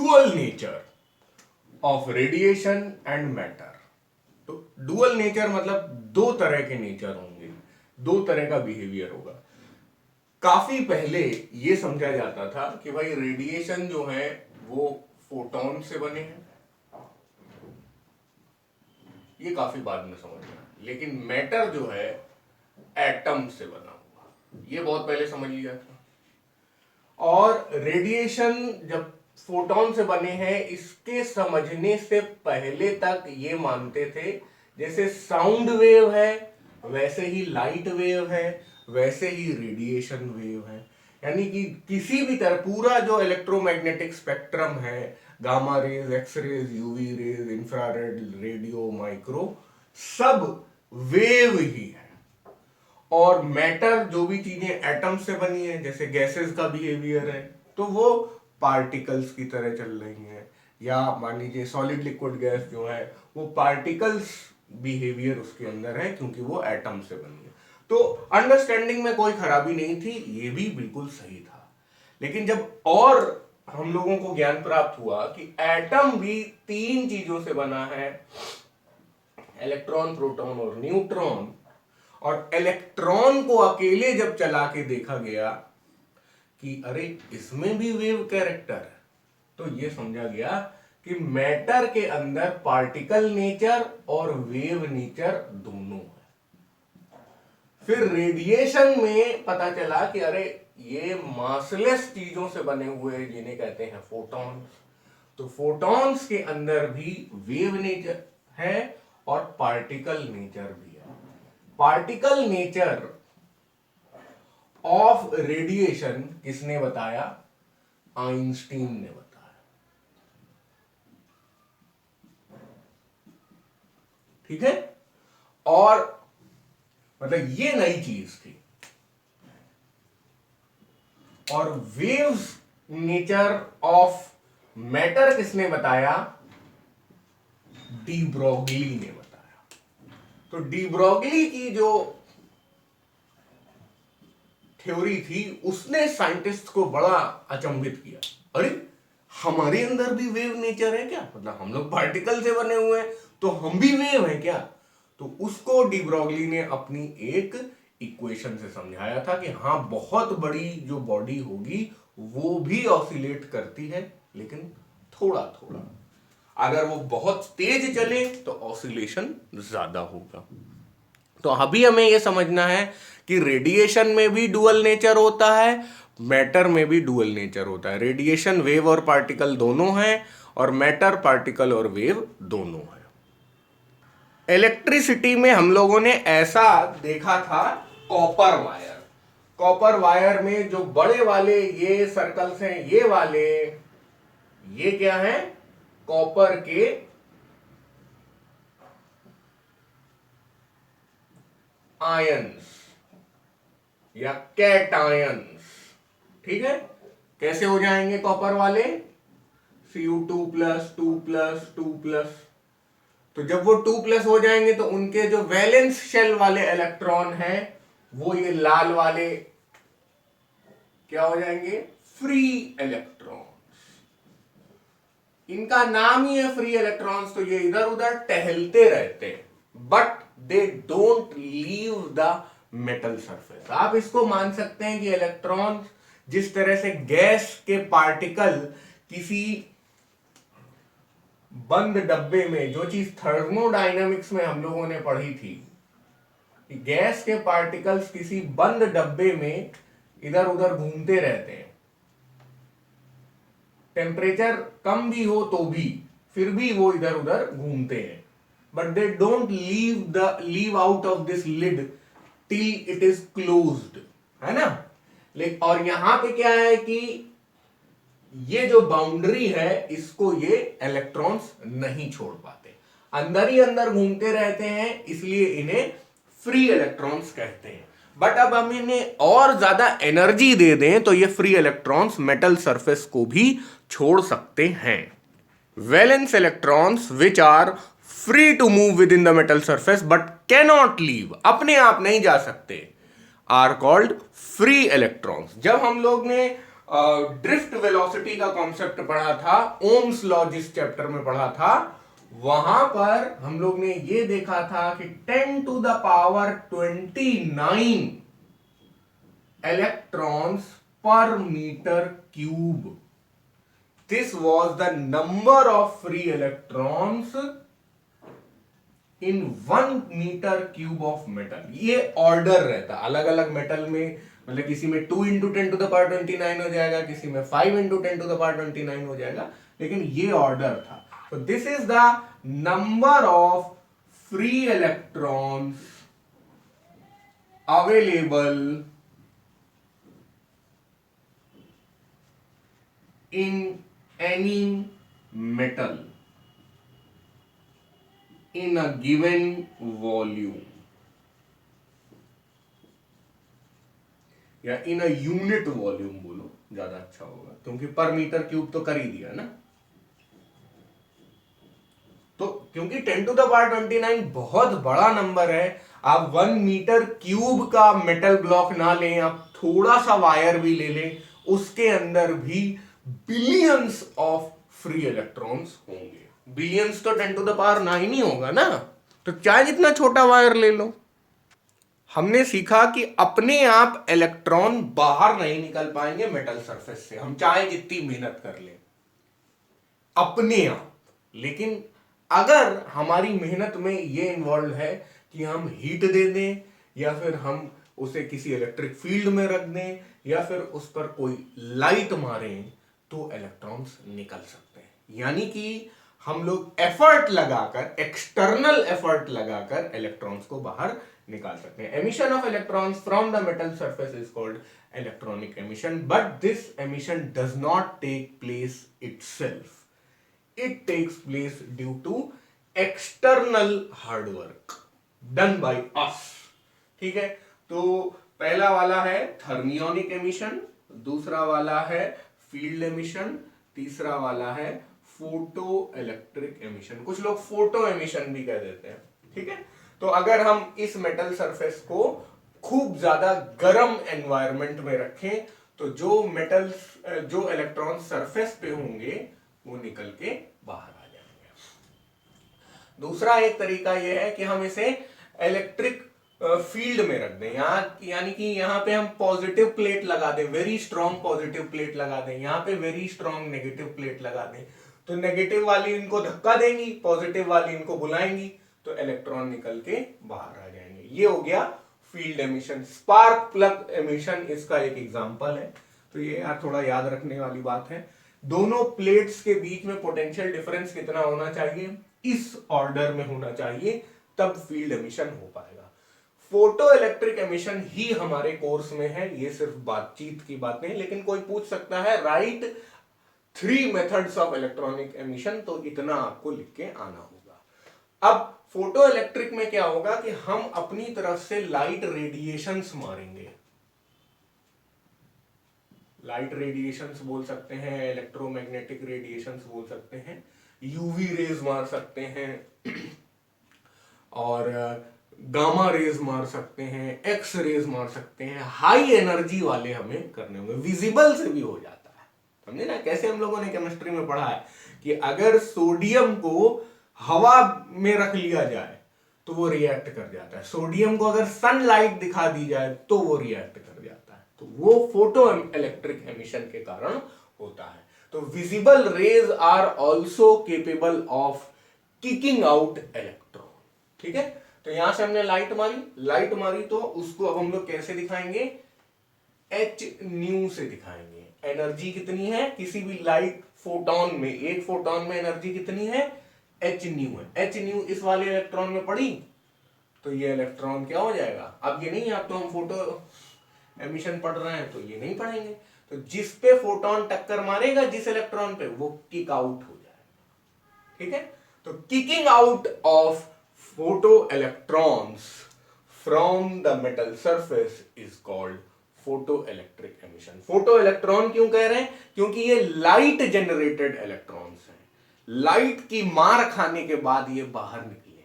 Dual nature of radiation and matter. तो dual nature मतलब दो तरह के नेचर होंगे, दो तरह का बिहेवियर होगा। काफी पहले ये समझा जाता था कि भाई रेडिएशन जो है वो फोटॉन से बने हैं, ये काफी बाद में समझ में आया। लेकिन मैटर जो है एटम से बना हुआ, ये बहुत पहले समझ लिया था। और रेडिएशन जब फोटॉन से बने हैं, इसके समझने से पहले तक ये मानते थे जैसे साउंड वेव है वैसे ही लाइट वेव है, वैसे ही रेडिएशन वेव है। यानी कि किसी भी तरह पूरा जो इलेक्ट्रोमैग्नेटिक स्पेक्ट्रम है, gamma rays, x rays, UV rays, infrared, radio, micro, सब वेव ही है। और मैटर जो भी चीजें एटम से बनी है, जैसे गैसेस का बिहेवियर है, तो वो पार्टिकल्स की तरह चल रही हैं। या मान लीजिए सॉलिड लिक्विड गैस जो है वो पार्टिकल्स बिहेवियर उसके अंदर है, क्योंकि वो एटम से बनी है। तो अंडरस्टैंडिंग में कोई खराबी नहीं थी, ये भी बिल्कुल सही था। लेकिन जब और हम लोगों को ज्ञान प्राप्त हुआ कि एटम भी तीन चीजों से बना है, इलेक्ट्रॉन, प्रोटॉन और न्यूट्रॉन, और इलेक्ट्रॉन को अकेले जब चला के देखा गया कि अरे इसमें भी वेव कैरेक्टर है, तो ये समझा गया कि मैटर के अंदर पार्टिकल नेचर और वेव नेचर दोनों है। फिर रेडिएशन में पता चला कि अरे ये मासलेस चीजों से बने हुए जिन्हें कहते हैं फोटॉन्स। तो फोटॉन्स के अंदर भी वेव नेचर है और पार्टिकल नेचर भी है। पार्टिकल नेचर ऑफ रेडिएशन किसने बताया? आइंस्टीन ने बताया। ठीक है, और मतलब ये नई चीज थी। और वेव्स नेचर ऑफ मैटर किसने बताया? डी ब्रोगली ने बताया। तो डी ब्रोगली की जो थ्योरी थी उसने साइंटिस्ट को बड़ा अचंभित किया। अरे हमारे अंदर भी वेव नेचर है क्या? मतलब हम लोग पार्टिकल से बने हुए हैं तो हम भी वेव हैं क्या? तो उसको डी ब्रोगली ने अपनी एक इक्वेशन से समझाया था कि हाँ, बहुत बड़ी जो बॉडी होगी वो भी ऑसिलेट करती है, लेकिन थोड़ा थोड़ा। अगर वो बहुत तेज चले तो ऑसिलेशन ज्यादा होगा। तो अभी हमें यह समझना है कि रेडिएशन में भी डुअल नेचर होता है, मैटर में भी डुअल नेचर होता है। रेडिएशन वेव और पार्टिकल दोनों हैं, और मैटर पार्टिकल और वेव दोनों है। इलेक्ट्रिसिटी में हम लोगों ने ऐसा देखा था कॉपर वायर। कॉपर वायर में जो बड़े वाले ये सर्कल्स हैं, ये वाले, ये क्या है? कॉपर के आयंस या कैटायंस। ठीक है, कैसे हो जाएंगे कॉपर वाले? Cu2+, 2+, 2+। तो जब वो 2+ हो जाएंगे तो उनके जो वैलेंस शेल वाले इलेक्ट्रॉन हैं वो ये लाल वाले क्या हो जाएंगे? Free electrons. इनका नाम ही है फ्री इलेक्ट्रॉन्स। तो ये इधर उधर टहलते रहते हैं, but they don't leave the metal surface. आप इसको मान सकते हैं कि इलेक्ट्रॉन जिस तरह से गैस के पार्टिकल किसी बंद डब्बे में, जो चीज थर्मोडायनामिक्स में हम लोगों ने पढ़ी थी कि गैस के पार्टिकल्स किसी बंद डब्बे में इधर उधर घूमते रहते हैं, टेम्परेचर कम भी हो तो भी फिर भी वो इधर उधर घूमते हैं, but they don't leave out of this lid till it is closed, है ना? लेकिन और यहां पे क्या है कि ये जो बाउंड्री है इसको ये इलेक्ट्रॉन्स नहीं छोड़ पाते, अंदर ही अंदर घूमते रहते हैं, इसलिए इन्हें फ्री इलेक्ट्रॉन्स कहते हैं। बट अब हम इन्हें और ज्यादा एनर्जी दे दें तो ये फ्री इलेक्ट्रॉन्स मेटल सरफेस को भी छोड़ सकते हैं। Valence electrons which are free to move within the metal surface but cannot leave, अपने आप नहीं जा सकते, आर कॉल्ड फ्री इलेक्ट्रॉन्स। जब हम लोग ने ड्रिफ्ट वेलोसिटी का कॉन्सेप्ट पढ़ा था, ओम्स लॉ जिस चैप्टर में पढ़ा था, वहां पर हम लोग ने ये देखा था कि 10 to the power 29 electrons per meter cube. This was the number of free electrons in 1 meter cube of metal. ये ऑर्डर रहता, अलग अलग मेटल में, मतलब किसी में 2 इंटू 10 टू द पावर 29 हो जाएगा, किसी में 5 इंटू 10 टू द पावर 29 हो जाएगा, लेकिन ये ऑर्डर था. So this is the number of free electrons available in any metal in a given volume या इन अ यूनिट वॉल्यूम बोलो ज्यादा अच्छा होगा, क्योंकि पर मीटर क्यूब तो कर ही दिया ना. तो क्योंकि 10 टू द पावर 29 बहुत बड़ा नंबर है, आप 1 मीटर क्यूब का मेटल ब्लॉक ना लें, आप थोड़ा सा वायर भी ले लें, उसके अंदर भी बिलियंस ऑफ फ्री इलेक्ट्रॉन्स होंगे. बिलियंस तो 10 टू द पावर 9 ही होगा ना, तो चाहे जितना छोटा वायर ले लो. हमने सीखा कि अपने आप इलेक्ट्रॉन बाहर नहीं निकल पाएंगे मेटल सरफेस से, हम चाहे जितनी मेहनत कर लें अपने आप. लेकिन अगर हमारी मेहनत में ये इन्वॉल्व है कि हम हीट दे दें, या फिर हम उसे किसी इलेक्ट्रिक फील्ड में रख दें, या फिर उस पर कोई लाइट मारें, तो इलेक्ट्रॉन्स निकल सकते हैं. यानी कि हम लोग एफर्ट लगाकर, एक्सटर्नल एफर्ट लगाकर इलेक्ट्रॉन्स को बाहर निकाल सकते हैं. Emission of electrons from the metal surface is called electronic emission, but this emission does not take place itself. It takes place due to external hard work done by us. ठीक है, तो पहला वाला है थर्मियोनिक एमिशन, दूसरा वाला है field emission, तीसरा वाला है फोटो इलेक्ट्रिक एमिशन. कुछ लोग फोटो एमिशन भी कह देते हैं. ठीक है, तो अगर हम इस मेटल सरफेस को खूब ज्यादा गर्म एनवायरनमेंट में रखें, तो जो इलेक्ट्रॉन सरफेस पे होंगे वो निकल के बाहर आ जाएंगे. दूसरा एक तरीका यह है कि हम इसे इलेक्ट्रिक फील्ड में रख दें, यानी कि यहां पे हम पॉजिटिव प्लेट लगा दें, वेरी स्ट्रॉन्ग पॉजिटिव प्लेट लगा दें, यहां पे वेरी स्ट्रॉन्ग नेगेटिव प्लेट लगा दें. तो नेगेटिव वाली इनको धक्का देंगी, पॉजिटिव वाली इनको बुलाएंगी, तो इलेक्ट्रॉन निकल के बाहर आ जाएंगे. ये हो गया field emission. Spark plug emission इसका एक एग्जांपल है. तो ये यार थोड़ा याद रखने वाली बात है. दोनों प्लेट्स के बीच में पोटेंशियल डिफरेंस कितना होना चाहिए, इस ऑर्डर में होना चाहिए, तब फील्ड एमिशन हो पाएगा. फोटो इलेक्ट्रिक एमिशन ही हमारे कोर्स में है, ये सिर्फ बातचीत की बातें, लेकिन कोई पूछ सकता है right 3 methods of electronic emission, तो इतना आपको लिख के आना होगा. अब फोटो इलेक्ट्रिक में क्या होगा कि हम अपनी तरफ से लाइट रेडिएशंस मारेंगे. लाइट रेडिएशंस बोल सकते हैं, इलेक्ट्रोमैग्नेटिक रेडिएशंस बोल सकते हैं, यूवी रेज मार सकते हैं, और गामा रेज मार सकते हैं, एक्स रेज मार सकते हैं. हाई एनर्जी वाले हमें करने होंगे. विजिबल से भी हो जाता है, समझे ना. कैसे हम लोगों ने केमिस्ट्री में पढ़ा है कि अगर सोडियम को हवा में रख लिया जाए तो वो रिएक्ट कर जाता है, सोडियम को अगर सनलाइट दिखा दी जाए तो वो रिएक्ट कर जाता है. तो वो फोटो इलेक्ट्रिक एमिशन के कारण होता है. तो visible rays are also capable of kicking out electron. ठीक है, तो यहां से हमने लाइट मारी, तो उसको अब हम लोग कैसे दिखाएंगे, एच न्यू से दिखाएंगे. एनर्जी कितनी है किसी भी लाइट फोटोन में, एक फोटोन में एनर्जी कितनी है, एच न्यू है. एच न्यू इस वाले इलेक्ट्रॉन में पड़ी, तो ये इलेक्ट्रॉन क्या हो जाएगा. अब ये नहीं, अब तो हम फोटो एमिशन पढ़ रहे हैं तो ये नहीं पढ़ेंगे. तो जिस पे फोटोन टक्कर मारेगा जिस इलेक्ट्रॉन पे, वो किक आउट हो जाएगा. ठीक है, तो kicking out of photo electrons from the metal surface is called photo electric emission. Photo electron क्यों कह रहे हैं, क्योंकि ये लाइट जनरेटेड इलेक्ट्रॉन्स हैं. लाइट की मार खाने के बाद ये बाहर निकले.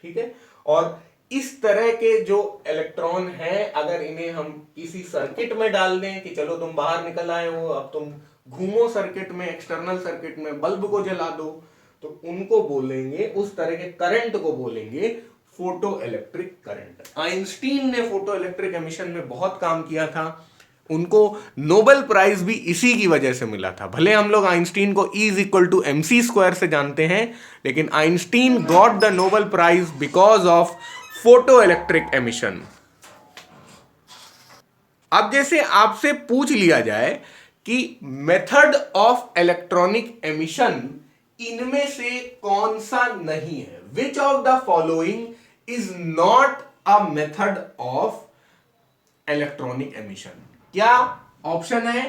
ठीक है, और इस तरह के जो इलेक्ट्रॉन हैं, अगर इन्हें हम किसी सर्किट में डाल दें कि चलो तुम बाहर निकल आए हो, अब तुम घूमो सर्किट में, एक्सटर्नल सर्किट में, बल्ब को जला दो, तो उनको बोलेंगे, उस तरह के करंट को बोलेंगे फोटो इलेक्ट्रिक करंट। आइंस्टीन ने फोटो इलेक्ट्रिक एमिशन में बहुत काम किया था, उनको नोबेल प्राइज भी इसी की वजह से मिला था। भले हम लोग आइंस्टीन को E = mc² से जानते हैं, लेकिन Einstein got the Nobel prize because of photo electric emission. अब जैसे आपसे पूछ लिया जाए कि मेथड ऑफ इलेक्ट्रॉनिक एमिशन इनमें से कौन सा नहीं है, which of the following is not a method of electronic emission, क्या ऑप्शन है?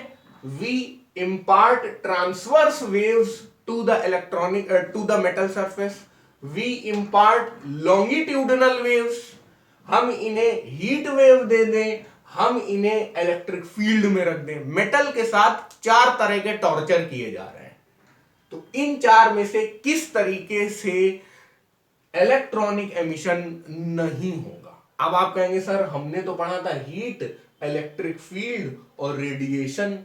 We impart transverse waves to the electronic to the metal surface, we impart longitudinal waves, हम इन्हें हीट वेव दे दें, हम इन्हें इलेक्ट्रिक फील्ड में रख दें। मेटल के साथ 4 तरह के टॉर्चर किए जा रहे हैं, तो इन 4 में से किस तरीके से इलेक्ट्रॉनिक एमिशन नहीं होगा? अब आप कहेंगे सर हमने तो पढ़ा था हीट, इलेक्ट्रिक फील्ड और रेडिएशन,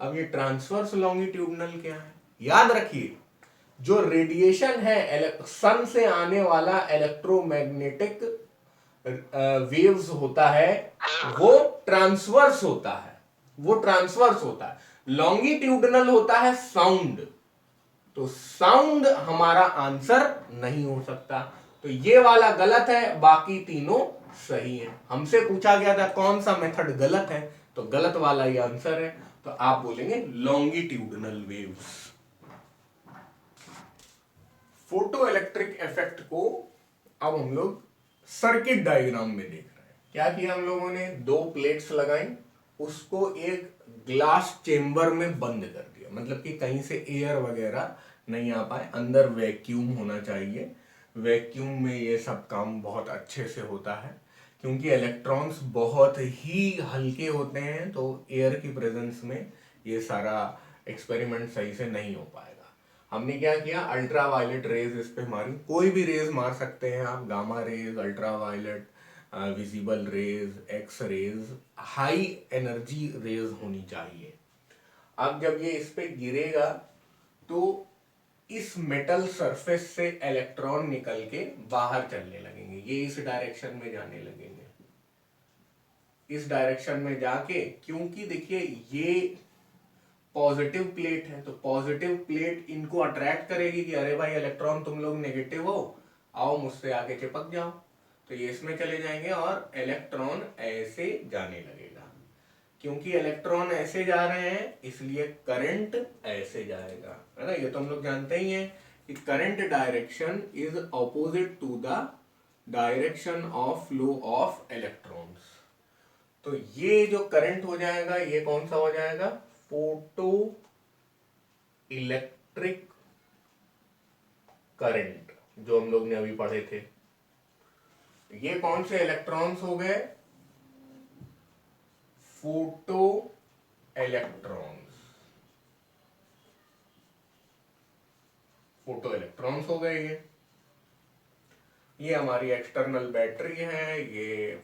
अब ये ट्रांसवर्स लॉन्गिट्यूडनल क्या है? याद रखिए, जो रेडिएशन है, सन से आने वाला इलेक्ट्रोमैग्नेटिक वेव्स होता है, वो ट्रांसवर्स होता है, वो ट्रांसवर्स होता है। लॉन्गिट्यूडनल होता है साउंड, तो साउंड हमारा आंसर नहीं हो सकता, तो ये वाला गलत है, बाकी तीनों सही है। हमसे पूछा गया था कौन सा मेथड गलत है, तो गलत वाला ही आंसर है, तो आप बोलेंगे longitudinal waves. Photo electric effect को अब हम लोग सर्किट डायग्राम में देख रहे हैं। क्या किया हम लोगों ने? 2 प्लेट्स लगाई, उसको एक ग्लास चेंबर में बंद कर दिया, मतलब कि कहीं से एयर वगैरह नहीं आ पाए, अंदर वैक्यूम होना चाहिए। वैक्यूम में ये सब काम बहुत अच्छे से होता है, क्योंकि इलेक्ट्रॉन्स बहुत ही हल्के होते हैं, तो एयर की प्रेजेंस में ये सारा एक्सपेरिमेंट सही से नहीं हो पाएगा। हमने क्या किया? अल्ट्रा वायलेट रेज इस पे मारी, कोई भी रेज मार सकते हैं आप, gamma rays, ultra violet, visible rays, x rays, high energy rays होनी चाहिए। अब जब ये इस पे गिरेगा तो इस मेटल सरफेस से इलेक्ट्रॉन निकल के बाहर चलने लगेंगे, ये इस डायरेक्शन में जाने लगेंगे, इस डायरेक्शन में जाके, क्योंकि देखिए ये पॉजिटिव प्लेट है, तो पॉजिटिव प्लेट इनको अट्रैक्ट करेगी कि अरे भाई इलेक्ट्रॉन तुम लोग नेगेटिव हो, आओ मुझसे आके चिपक जाओ, तो ये इसमें चले जाएंगे और इलेक्ट्रॉन ऐसे जाने लगेगा। क्योंकि इलेक्ट्रॉन ऐसे जा रहे हैं इसलिए करंट ऐसे जाएगा, है ना? ये तो हम लोग जानते ही हैं कि current direction is opposite to the direction of flow of electrons. तो ये जो करंट हो जाएगा, ये कौन सा हो जाएगा? फोटो इलेक्ट्रिक करंट, जो हम लोग ने अभी पढ़े थे। ये कौन से इलेक्ट्रॉन्स हो गए? फोटो इलेक्ट्रॉन्स, फोटो इलेक्ट्रॉन्स हो गए। ये हमारी एक्सटर्नल बैटरी है, ये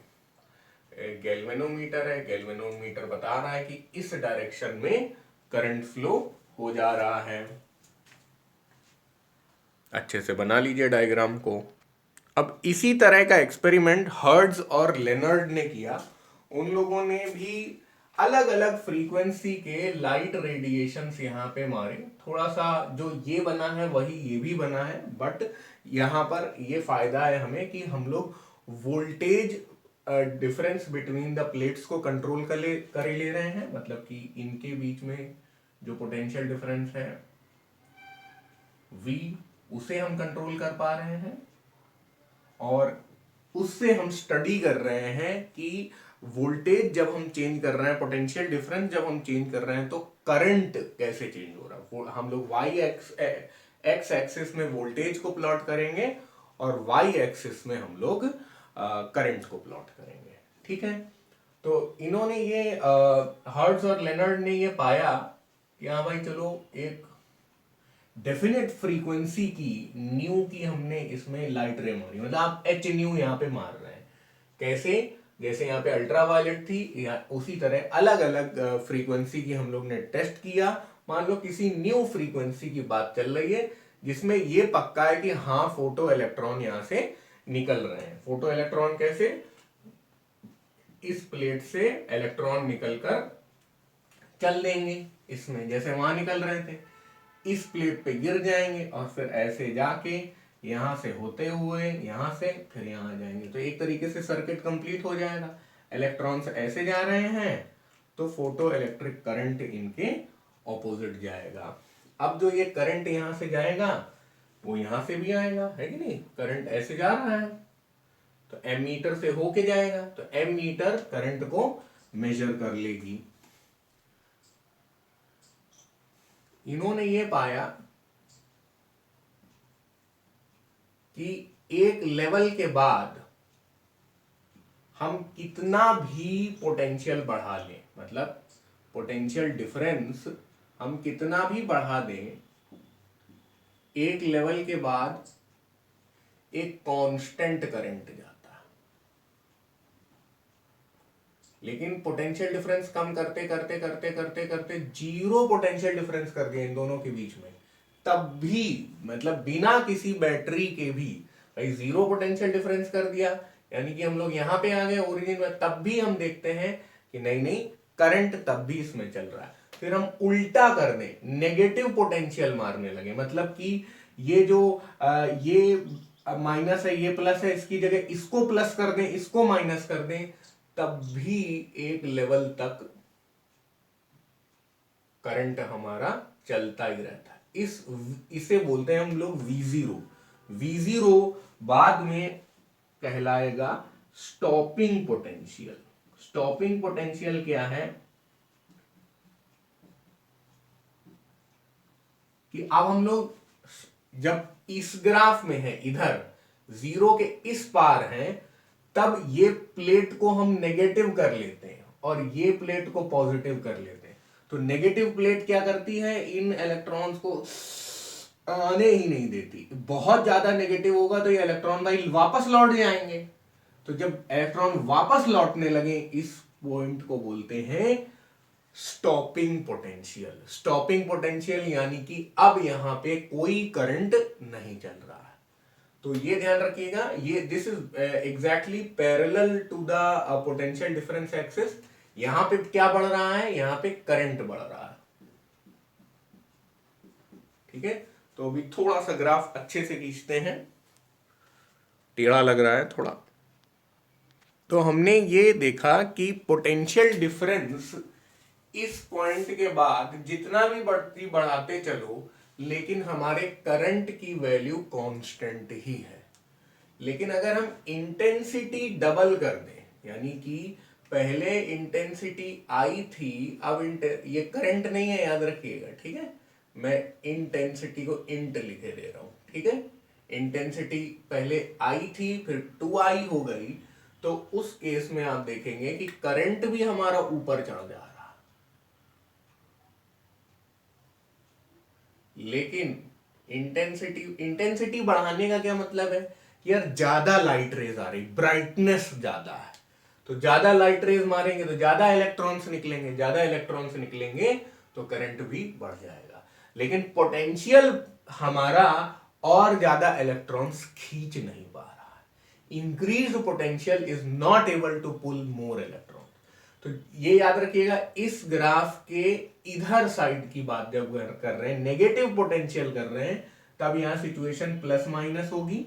गैल्वेनोमीटर है, गैल्वेनोमीटर बता रहा है कि इस डायरेक्शन में करंट फ्लो हो जा रहा है। अच्छे से बना लीजिए डायग्राम को। अब इसी तरह का एक्सपेरिमेंट हर्ट्ज और लेनर्ड ने किया। उन लोगों ने भी अलग अलग फ्रीक्वेंसी के लाइट रेडिएशंस यहाँ पे मारे। थोड़ा सा जो ये बना है वही ये भी बना है, बट यहाँ पर ये फायदा है हमें कि हम लोग voltage difference between the plates को कंट्रोल कर ले रहे हैं, मतलब कि इनके बीच में जो पोटेंशियल डिफरेंस है V, उसे हम कंट्रोल कर पा रहे हैं, और उससे हम स्टडी कर रहे हैं कि वोल्टेज जब हम चेंज कर रहे हैं, पोटेंशियल डिफरेंस जब हम चेंज कर रहे हैं, तो करंट कैसे चेंज हो रहा है। हम लोग एक्स एक्सिस में वोल्टेज को प्लॉट करेंगे और वाई एक्सिस में हम लोग करंट को प्लॉट करेंगे, ठीक है? तो इन्होंने ये हर्ट्ज और लेनर्ड ने ये पाया कि हाँ भाई चलो, एक डेफिनेट फ्रीक्वेंसी की न्यू की हमने इसमें लाइट रे मारी, मतलब आप एच न्यू यहाँ पे मार रहे हैं। कैसे? जैसे यहाँ पे अल्ट्रावायलेट थी, या उसी तरह अलग अलग फ्रीक्वेंसी की हम लोग ने टेस्ट किया। मान लो किसी न्यू फ्रीक्वेंसी की बात चल रही है जिसमें ये पक्का है कि हाँ फोटो इलेक्ट्रॉन यहां से निकल रहे हैं। फोटो इलेक्ट्रॉन कैसे? इस प्लेट से इलेक्ट्रॉन निकलकर चल देंगे इसमें, जैसे वहां निकल रहे थे, इस प्लेट पे गिर जाएंगे और फिर ऐसे जाके यहां से होते हुए यहां से फिर यहां आ जाएंगे। तो एक तरीके से सर्किट कंप्लीट हो जाएगा। इलेक्ट्रॉन्स ऐसे जा रहे हैं तो फोटो इलेक्ट्रिक करंट इनके ऑपोजिट जाएगा। अब जो ये करंट यहां से जाएगा वो यहां से भी आएगा, है कि नहीं? करंट ऐसे जा रहा है तो एमीटर से होके जाएगा, तो एमीटर करंट को मेजर कर लेगी। इन्होंने ये पाया कि एक लेवल के बाद हम कितना भी पोटेंशियल बढ़ा लें, मतलब पोटेंशियल डिफरेंस हम कितना भी बढ़ा दें, एक लेवल के बाद एक कांस्टेंट करंट जाता है। लेकिन पोटेंशियल डिफरेंस कम करते करते करते करते करते जीरो पोटेंशियल डिफरेंस कर दिया इन दोनों के बीच में, तब भी, मतलब बिना किसी बैटरी के भी, भाई जीरो पोटेंशियल डिफरेंस कर दिया यानी कि हम लोग यहां पे आ गए ओरिजिन में, तब भी हम देखते हैं कि नहीं करंट तब भी इसमें चल रहा है। फिर हम उल्टा कर दें, नेगेटिव पोटेंशियल मारने लगे, मतलब कि ये जो ये माइनस है ये प्लस है, इसकी जगह इसको प्लस कर दें, इसको माइनस कर दें, तब भी एक लेवल तक करंट हमारा चलता ही रहता है। इसे बोलते हैं हम लोग V0। V0 बाद में कहलाएगा स्टॉपिंग पोटेंशियल। स्टॉपिंग पोटेंशियल क्या है कि अब हम लोग जब इस ग्राफ में है, इधर जीरो के इस पार हैं, तब ये प्लेट को हम नेगेटिव कर लेते हैं और ये प्लेट को पॉजिटिव कर लेते हैं। तो नेगेटिव प्लेट क्या करती है, इन इलेक्ट्रॉन्स को आने ही नहीं देती। बहुत ज्यादा नेगेटिव होगा तो ये इलेक्ट्रॉन भाई वापस लौट जाएंगे। तो जब इलेक्ट्रॉन वापस लौटने लगे, इस पॉइंट को बोलते हैं स्टॉपिंग पोटेंशियल। स्टॉपिंग पोटेंशियल यानी कि अब यहां पे कोई करंट नहीं चल रहा है। तो ये ध्यान रखिएगा, ये this is exactly parallel to the potential difference axis. यहां पे क्या बढ़ रहा है, यहां पे करंट बढ़ रहा है। ठीक है, तो अभी थोड़ा सा ग्राफ अच्छे से खींचते हैं, टेढ़ा लग रहा है थोड़ा। तो हमने ये देखा कि पोटेंशियल डिफरेंस इस पॉइंट के बाद जितना भी बढ़ाते चलो, लेकिन हमारे करंट की वैल्यू कांस्टेंट ही है। लेकिन अगर हम इंटेंसिटी डबल कर दें, यानी कि पहले इंटेंसिटी आई थी, अब ये करंट नहीं है, याद रखिएगा, ठीक है? मैं इंटेंसिटी को इंट लिखे दे रहा हूं, ठीक है? इंटेंसिटी पहले आई थी, फिर 2i हो गई, तो उस केस में आप देखेंगे कि करंट भी हमारा ऊपर चढ़ जा रहा है। लेकिन इंटेंसिटी बढ़ाने का क्या मतलब है कि यार ज्यादा लाइट रेज आ रही, ब्राइटनेस ज्यादा है, तो ज्यादा लाइट रेज मारेंगे तो ज्यादा इलेक्ट्रॉन्स निकलेंगे, ज्यादा इलेक्ट्रॉन्स निकलेंगे तो करंट भी बढ़ जाएगा। लेकिन पोटेंशियल हमारा और ज्यादा इलेक्ट्रॉन्स खींच नहीं पा रहा है। Increase potential is not able to pull more electron. तो ये याद रखिएगा, इस ग्राफ के इधर साइड की बात जब कर रहे हैं, नेगेटिव पोटेंशियल कर रहे हैं, तब यहां सिचुएशन प्लस माइनस होगी,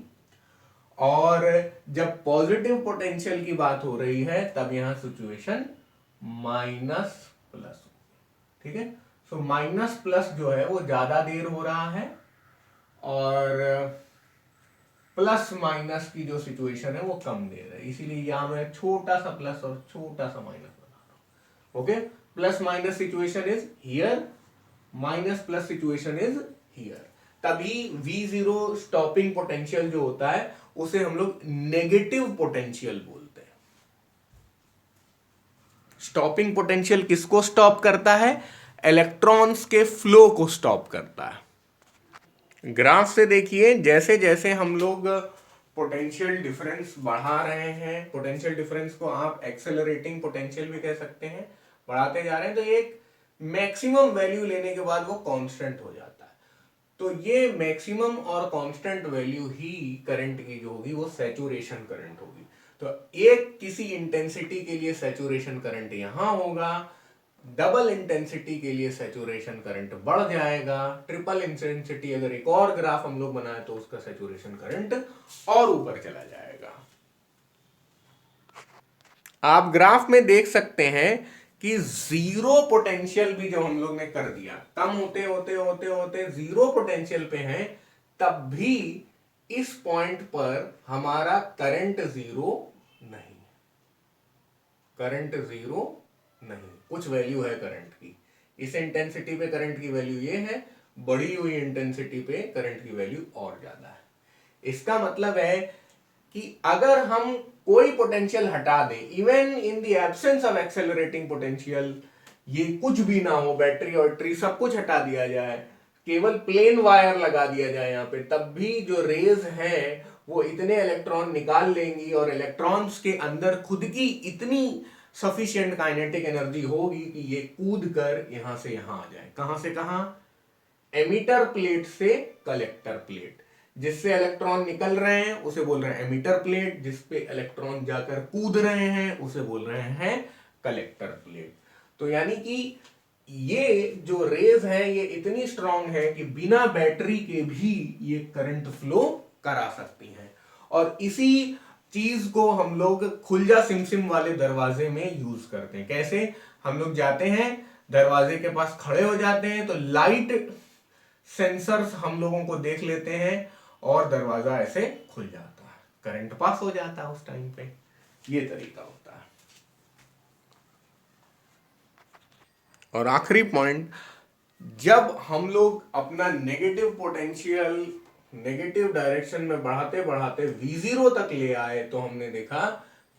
और जब पॉजिटिव पोटेंशियल की बात हो रही है तब यहां सिचुएशन माइनस प्लस होगी। ठीक है, सो माइनस प्लस जो है वो ज्यादा देर हो रहा है, और प्लस माइनस की जो सिचुएशन है वो कम देर है, इसीलिए यहां मैं छोटा सा प्लस और छोटा सा माइनस बना रहा हूं। Okay, plus minus situation is here, minus plus situation is here. तभी V0 स्टॉपिंग पोटेंशियल जो होता है उसे हम लोग नेगेटिव पोटेंशियल बोलते हैं। स्टॉपिंग पोटेंशियल किसको स्टॉप करता है? इलेक्ट्रॉन्स के फ्लो को स्टॉप करता है। ग्राफ से देखिए, जैसे जैसे हम लोग पोटेंशियल डिफरेंस बढ़ा रहे हैं, पोटेंशियल डिफरेंस को आप एक्सेलरेटिंग पोटेंशियल भी कह सकते हैं, बढ़ाते जा रहे हैं, तो एक मैक्सिमम वैल्यू लेने के बाद वो कांस्टेंट हो जाता है। तो ये मैक्सिमम और कांस्टेंट वैल्यू ही करंट की जो होगी वो सैचुरेशन करंट होगी। तो एक किसी इंटेंसिटी के लिए सैचुरेशन करंट यहां होगा, डबल इंटेंसिटी के लिए सैचुरेशन करंट बढ़ जाएगा, ट्रिपल इंटेंसिटी अगर एक और ग्राफ हम लोग बनाए तो उसका सैचुरेशन करंट और ऊपर चला जाएगा। आप ग्राफ में देख सकते हैं कि जीरो पोटेंशियल भी जो हम लोग ने कर दिया, कम होते होते होते होते जीरो पोटेंशियल पे हैं, तब भी इस पॉइंट पर हमारा करंट जीरो नहीं, करंट जीरो नहीं, कुछ वैल्यू है करंट की। इस इंटेंसिटी पे करंट की वैल्यू ये है, बढ़ी हुई इंटेंसिटी पे करंट की वैल्यू और ज्यादा है। इसका मतलब है कि अगर हम कोई पोटेंशियल हटा दें, even in the absence of accelerating potential, ये कुछ भी ना हो, बैटरी और ट्री सब कुछ हटा दिया जाए, केवल प्लेन वायर लगा दिया जाए यहाँ पे, तब भी जो रेज हैं वो इतने इलेक्ट्रॉन निकाल लेंगी और इलेक्ट्रॉन्स के अंदर खुद की इतनी सफिशिएंट काइनेटिक एनर्जी होगी कि ये कूद कर यहां से यहां आ जाए। कहां से कहां? एमिटर प्लेट से कलेक्टर प्लेट। जिससे इलेक्ट्रॉन निकल रहे हैं उसे बोल रहे हैं एमिटर प्लेट, जिसपे इलेक्ट्रॉन जाकर कूद रहे हैं उसे बोल रहे हैं कलेक्टर प्लेट। तो यानी कि ये जो रेज है ये इतनी स्ट्रांग है कि बिना बैटरी के भी ये करंट फ्लो करा सकती हैं। और इसी चीज को हम लोग खुलजा सिमसिम वाले दरवाजे में यूज करते हैं। कैसे? हम लोग जाते हैं दरवाजे के पास खड़े हो जाते हैं, तो लाइट सेंसर्स हम लोगों को देख लेते हैं और दरवाजा ऐसे खुल जाता है, करंट पास हो जाता है उस टाइम पे। ये तरीका होता है। और आखिरी पॉइंट, जब हम लोग अपना नेगेटिव पोटेंशियल नेगेटिव डायरेक्शन में बढ़ाते बढ़ाते V0 तक ले आए, तो हमने देखा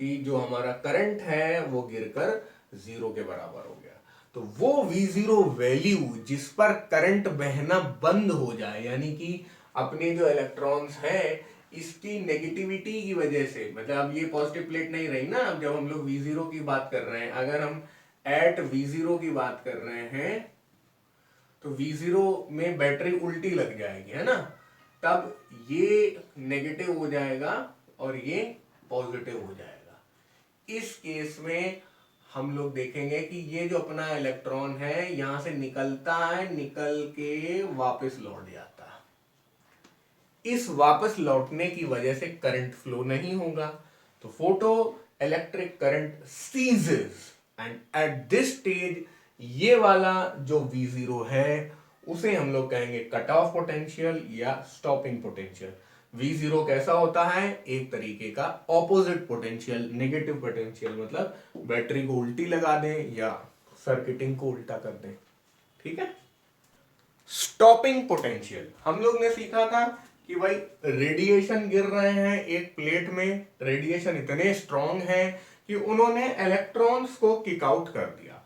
कि जो हमारा करंट है वो गिरकर जीरो के बराबर हो गया। तो वो V0 वैल्यू जिस पर करंट बहना बंद हो जाए, यानी कि अपने जो इलेक्ट्रॉन्स हैं इसकी नेगेटिविटी की वजह से, मतलब अब ये पॉजिटिव प्लेट नहीं रही ना, अब जब हम लोग V0 की बात कर रहे हैं, अगर हम एट V0 की बात कर रहे हैं तो V0 में बैटरी उल्टी लग जाएगी, है ना, तब ये नेगेटिव हो जाएगा और ये पॉजिटिव हो जाएगा। इस केस में हम लोग देखेंगे कि ये जो अपना इलेक्ट्रॉन है यहां से निकलता है, निकल के वापस लौट जाता है। इस वापस लौटने की वजह से करंट फ्लो नहीं होगा, तो photo electric current ceases, and at this stage ये वाला जो V0 है उसे हम लोग कहेंगे कट ऑफ पोटेंशियल या स्टॉपिंग पोटेंशियल। V0 कैसा होता है? एक तरीके का ऑपोजिट पोटेंशियल, नेगेटिव पोटेंशियल, मतलब बैटरी को उल्टी लगा दें या सर्किटिंग को उल्टा कर दें। ठीक है। स्टॉपिंग पोटेंशियल हम लोग ने सीखा था कि भाई रेडिएशन गिर रहे हैं एक प्लेट में, रेडिएशन इतने स्ट्रांग है कि उन्होंने इलेक्ट्रॉन्स को किक आउट कर दिया,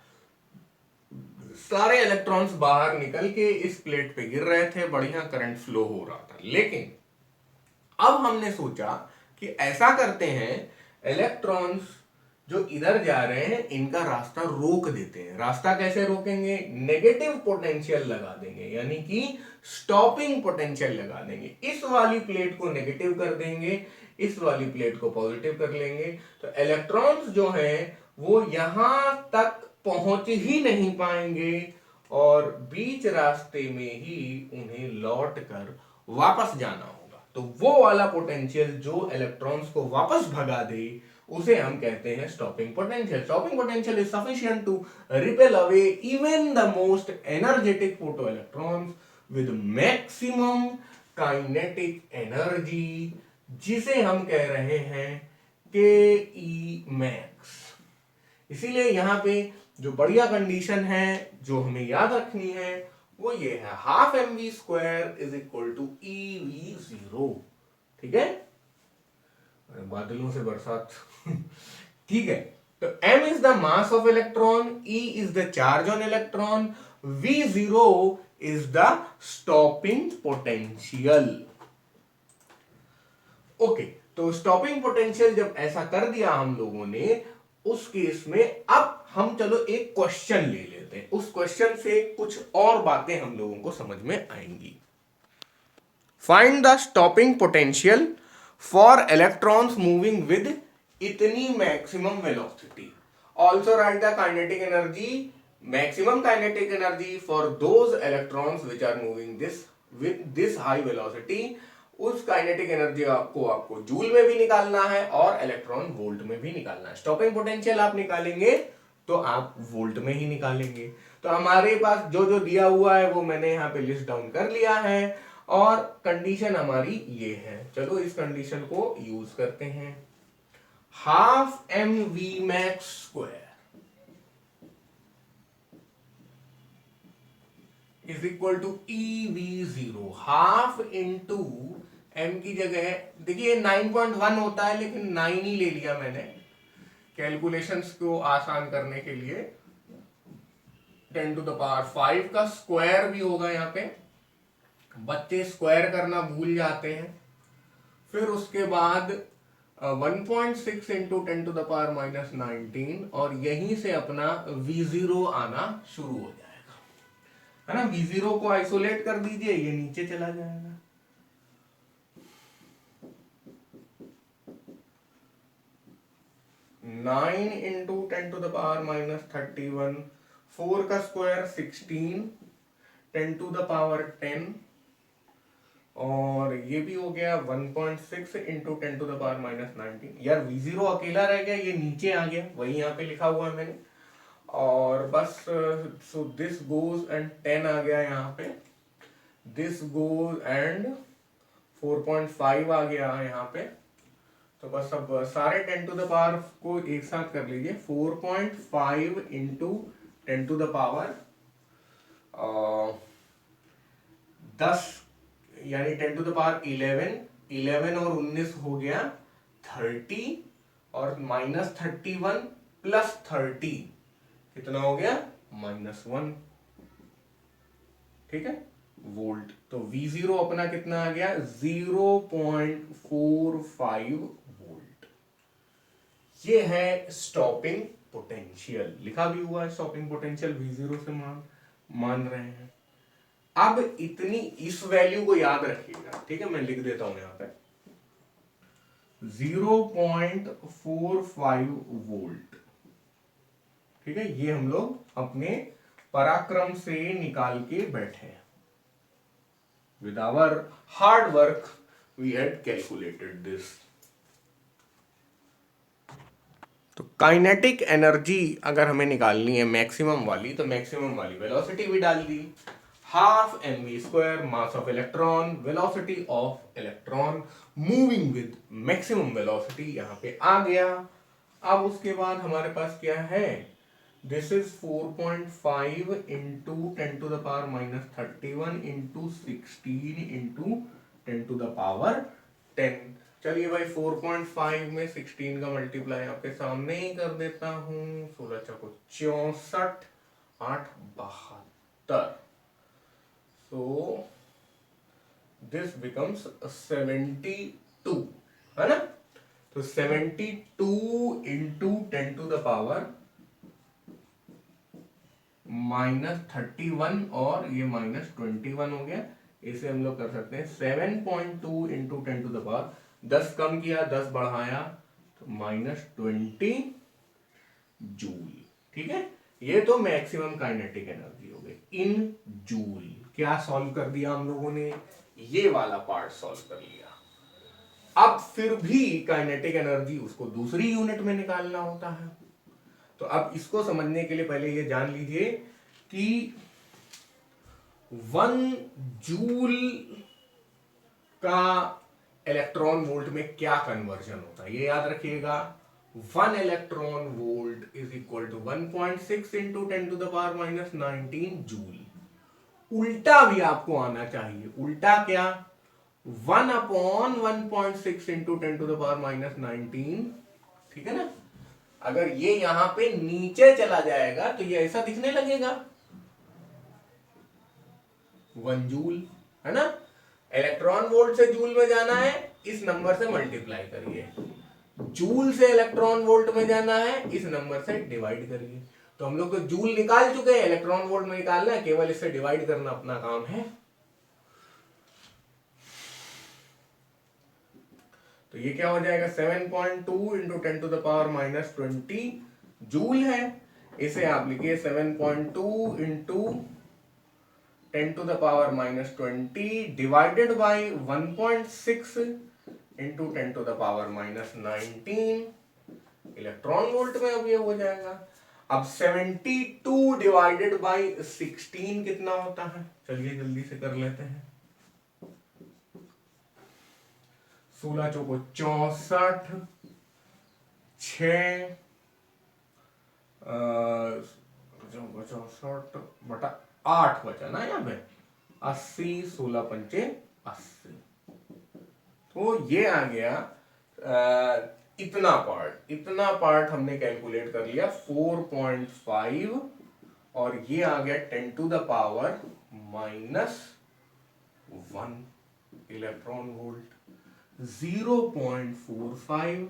सारे इलेक्ट्रॉन्स बाहर निकल के इस प्लेट पे गिर रहे थे, बढ़िया करंट फ्लो हो रहा था। लेकिन अब हमने सोचा कि ऐसा करते हैं, इलेक्ट्रॉन्स जो इधर जा रहे हैं इनका रास्ता रोक देते हैं। रास्ता कैसे रोकेंगे? नेगेटिव पोटेंशियल लगा देंगे, यानी कि स्टॉपिंग पोटेंशियल लगा देंगे। इस वाली प्लेट को नेगेटिव कर देंगे, इस वाली प्लेट को पॉजिटिव कर लेंगे, तो इलेक्ट्रॉन्स जो हैं वो यहां तक पहुंच ही नहीं पाएंगे और बीच रास्ते में ही उन्हें लौट कर वापस जाना होगा। तो वो वाला पोटेंशियल जो इलेक्ट्रॉन्स को वापस भगा दे उसे हम कहते हैं stopping potential. Stopping potential is sufficient to repel away even the most energetic photo electrons with maximum kinetic energy, जिसे हम कह रहे हैं के मैक्स। इसीलिए यहां पे जो बढ़िया कंडीशन है जो हमें याद रखनी है वो ये है, half mv² is equal to ev0। ठीक है, बादलों से बरसात ठीक है। तो m is the mass of electron, e is the charge on electron, v0 is the stopping potential. Okay, तो स्टॉपिंग पोटेंशियल जब ऐसा कर दिया हम लोगों ने, उस केस में अब हम चलो एक क्वेश्चन ले लेते हैं, उस क्वेश्चन से कुछ और बातें हम लोगों को समझ में आएंगी। Find the stopping potential for electrons moving with इतनी maximum velocity. Also write the kinetic energy, maximum kinetic energy for those electrons which are moving this with this high velocity. उस काइनेटिक एनर्जी आपको joule में भी निकालना है और electron volt में भी निकालना है। स्टॉपिंग पोटेंशियल आप निकालेंगे तो आप वोल्ट में ही निकालेंगे। तो हमारे पास जो जो दिया हुआ है वो मैंने यहाँ पे लिस्ट डाउन कर लिया है और कंडीशन हमारी ये है। चलो इस कंडीशन को यूज करते हैं। Half m v max square is equal to e v zero. Half into m की जगह देखिए 9.1 होता है लेकिन 9 ही ले लिया मैंने कैलकुलेशंस को आसान करने के लिए। 10 टू द पावर 5 का स्क्वायर भी होगा यहाँ पे, बच्चे स्क्वायर करना भूल जाते हैं। फिर उसके बाद 1.6 into 10 to the power minus 19 और यहीं से अपना V0 आना शुरू हो जाएगा, है ना। V0 को आइसोलेट कर दीजिए, ये नीचे चला जाएगा। Nine into 10 to the power minus 31, 4 का स्क्वायर 16, 10 टू द पावर 10 और ये भी हो गया 1.6 into 10 to the power minus 19। यार V0 अकेला रह गया, ये नीचे आ गया, वही यहाँ पे लिखा हुआ है मैंने। और बस सो दिस गोज एंड 10 आ गया यहाँ पे, दिस गोज एंड 4.5 आ गया यहाँ पे। तो बस अब सारे 10 टू द पावर को एक साथ कर लीजिए। 4.5 इंटू 10 टू द पावर 10 यानी 10 टू द पावर 11 और 19 हो गया 30 और माइनस 31 प्लस 30 कितना हो गया -1, ठीक है, वोल्ट। तो V0 अपना कितना आ गया 0.45 वोल्ट। ये है स्टॉपिंग पोटेंशियल, लिखा भी हुआ है स्टॉपिंग पोटेंशियल V0 से मान रहे हैं। अब इतनी इस वैल्यू को याद रखिएगा, ठीक है, मैं लिख देता हूं यहां पे 0.45 वोल्ट, ठीक है। ये हम लोग अपने पराक्रम से निकाल के बैठे हैं। With our hard work we had calculated this. तो काइनेटिक एनर्जी अगर हमें निकालनी है मैक्सिमम वाली, तो मैक्सिमम वाली वेलोसिटी भी डाल दी, half mv square mass of electron, velocity of electron moving with maximum velocity यहां पे आ गया। अब उसके बाद हमारे पास क्या है, this is 4.5 into 10 to the power minus 31 into 16 into 10 to the power 10। चलिए भाई 4.5 में 16 का मल्टीप्लाई आपके सामने ही कर देता हूं। 16 चौको 64, 8 72, so this becomes 72, है ना। तो 72 इंटू 10 टू द पावर -31 और ये -21 हो गया। इसे हम लोग कर सकते हैं 7.2 इंटू 10 टू द पावर, 10 कम किया 10 बढ़ाया तो -20 जूल, ठीक है। ये तो मैक्सिमम काइनेटिक एनर्जी हो गई इन जूल। क्या सॉल्व कर दिया हम लोगों ने, ये वाला पार्ट सॉल्व कर लिया। अब फिर भी काइनेटिक एनर्जी उसको दूसरी यूनिट में निकालना होता है। तो अब इसको समझने के लिए पहले ये जान लीजिए कि 1 जूल का इलेक्ट्रॉन वोल्ट में क्या कन्वर्जन होता है, ये याद रखिएगा। 1 electron volt is equal to 1.6 into 10 to the power minus 19 joule. उल्टा भी आपको आना चाहिए, उल्टा क्या, 1 upon 1.6 into 10 to the power minus 19, ठीक है ना। अगर ये यहां पे नीचे चला जाएगा तो ये ऐसा दिखने लगेगा, 1 जूल, है ना। इलेक्ट्रॉन वोल्ट से जूल में जाना है, इस नंबर से मल्टीप्लाई करिए। जूल से इलेक्ट्रॉन वोल्ट में जाना है, इस नंबर से डिवाइड करिए। तो हम लोग तो जूल निकाल चुके हैं, इलेक्ट्रॉन वोल्ट में निकालना है, केवल इससे डिवाइड करना अपना काम है। तो ये क्या हो जाएगा, 7.2 इंटू 10⁻⁻20 जूल है। इसे आप लिखिए 7.2 into 10⁻⁻20 divided by 1.6 into 10⁻⁻19 electron volt में अब ये हो जाएगा। अब 72 डिवाइडेड बाई 16 कितना होता है, चलिए जल्दी से कर लेते हैं। 16 चौको 64, 6 64 बटा 8 बचा ना यहाँ पे, 80, 16 पंचे 80। तो ये आ गया इतना पार्ट हमने कैलकुलेट कर लिया 4.5, और ये आ गया 10⁻⁻1 इलेक्ट्रॉन वोल्ट, 0.45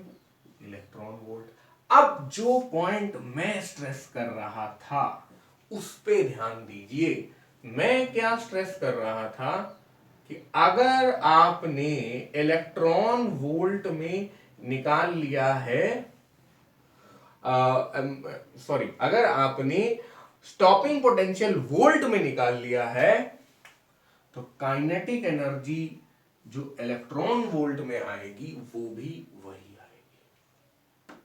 इलेक्ट्रॉन वोल्ट। अब जो पॉइंट मैं स्ट्रेस कर रहा था उस पे ध्यान दीजिए। मैं क्या स्ट्रेस कर रहा था कि अगर आपने इलेक्ट्रॉन वोल्ट में निकाल लिया है, अगर आपने स्टॉपिंग पोटेंशियल वोल्ट में निकाल लिया है, तो काइनेटिक एनर्जी जो इलेक्ट्रॉन वोल्ट में आएगी वो भी वही आएगी।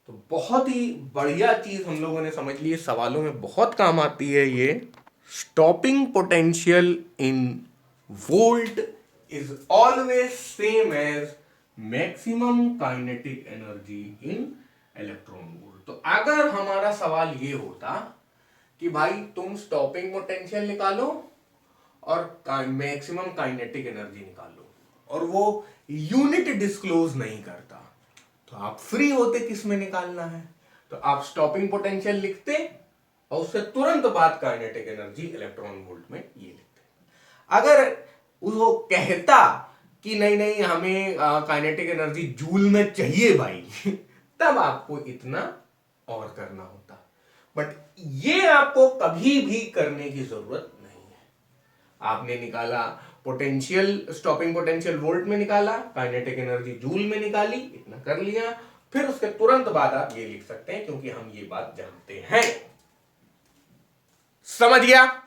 तो बहुत ही बढ़िया चीज हम लोगों ने समझ ली, सवालों में बहुत काम आती है ये। Stopping potential in volt is always same as maximum kinetic energy in electron volt. तो अगर हमारा सवाल ये होता कि भाई तुम स्टॉपिंग पोटेंशियल निकालो और मैक्सिमम काइनेटिक एनर्जी निकालो, और वो यूनिट डिस्क्लोज नहीं करता, तो आप फ्री होते किस में निकालना है, तो आप स्टॉपिंग पोटेंशियल लिखते और उससे तुरंत बाद काइनेटिक एनर्जी इलेक्ट्रॉन वोल्ट में ये लिखते। अगर वो कहता कि नहीं नहीं हमें काइनेटिक एनर्जी जूल में चाहिए भाई तब आपको इतना और करना होता, बट ये आपको कभी भी करने की जरूरत नहीं है। आपने निकाला पोटेंशियल, स्टॉपिंग पोटेंशियल वोल्ट में निकाला, काइनेटिक एनर्जी जूल में निकाली, इतना कर लिया, फिर उसके तुरंत बाद आप ये लिख सकते हैं, क्योंकि हम ये बात जानते हैं। समझ गया?